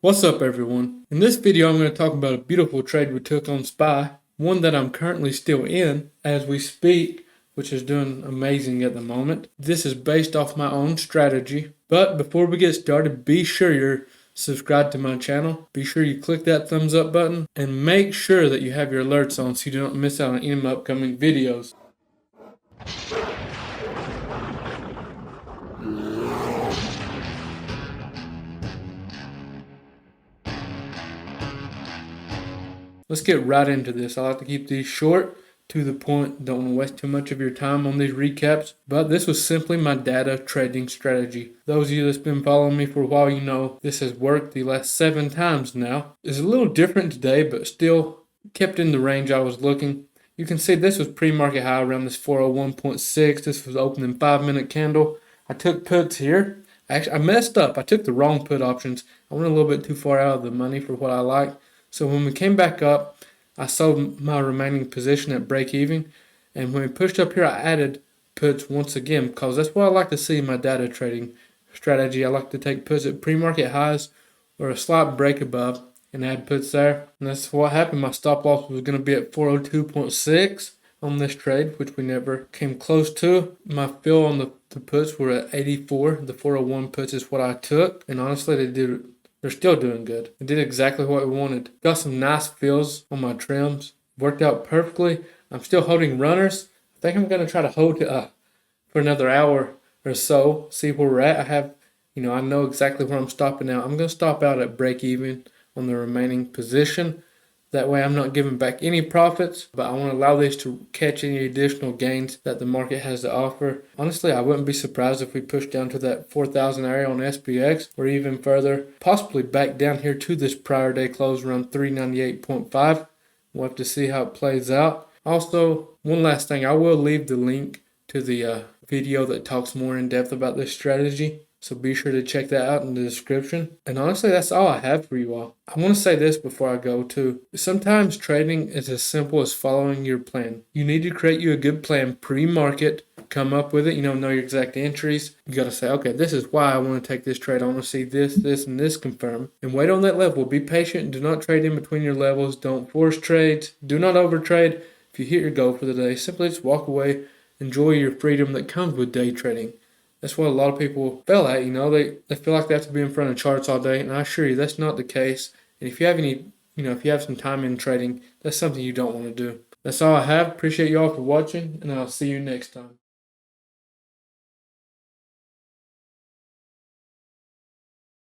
What's up everyone? In this video I'm going to talk about a beautiful trade we took on SPY, one that I'm currently still in as we speak, which is doing amazing at the moment. This is based off my own strategy, but before we get started, be sure you're subscribed to my channel. Be sure you click that thumbs up button and make sure that you have your alerts on so you don't miss out on any of my upcoming videos. Let's get right into this. I like to keep these short, to the point. Don't want to waste too much of your time on these recaps, but this was simply my data trading strategy. Those of you that's been following me for a while, you know this has worked the last 7 times now. It's a little different today, but still kept in the range I was looking. You can see this was pre-market high around this 401.6. This was opening 5-minute candle. I took puts here. Actually, I messed up. I took the wrong put options. I went a little bit too far out of the money for what I like. So when we came back up, I sold my remaining position at break even. And when we pushed up here, I added puts once again because that's what I like to see in my data trading strategy. I like to take puts at pre-market highs or a slight break above and add puts there. And that's what happened. My stop loss was going to be at 402.6 on this trade, which we never came close to. My fill on the puts were at 84. The 401 puts is what I took. And honestly, they're still doing good. They did exactly what we wanted. Got some nice fills on my trims. Worked out perfectly. I'm still holding runners. I think I'm going to try to hold for another hour or so. See where we're at. I know exactly where I'm stopping out. I'm going to stop out at break even on the remaining position. That way I'm not giving back any profits, but I want to allow these to catch any additional gains that the market has to offer. Honestly, I wouldn't be surprised if we push down to that 4,000 area on SPX or even further, possibly back down here to this prior day close around 398.5. We'll have to see how it plays out. Also, one last thing, I will leave the link to the video that talks more in depth about this strategy. So be sure to check that out in the description. And honestly, that's all I have for you all. I want to say this before I go too. Sometimes trading is as simple as following your plan. You need to create you a good plan pre-market, come up with it, know your exact entries. You got to say, okay, this is why I want to take this trade. I want to see this, and this confirm. And wait on that level. Be patient. Do not trade in between your levels. Don't force trades. Do not overtrade. If you hit your goal for the day, simply just walk away. Enjoy your freedom that comes with day trading. That's what a lot of people fail at, They feel like they have to be in front of charts all day, and I assure you that's not the case. And if you have if you have some time in trading, that's something you don't want to do. That's all I have. Appreciate you all for watching, and I'll see you next time.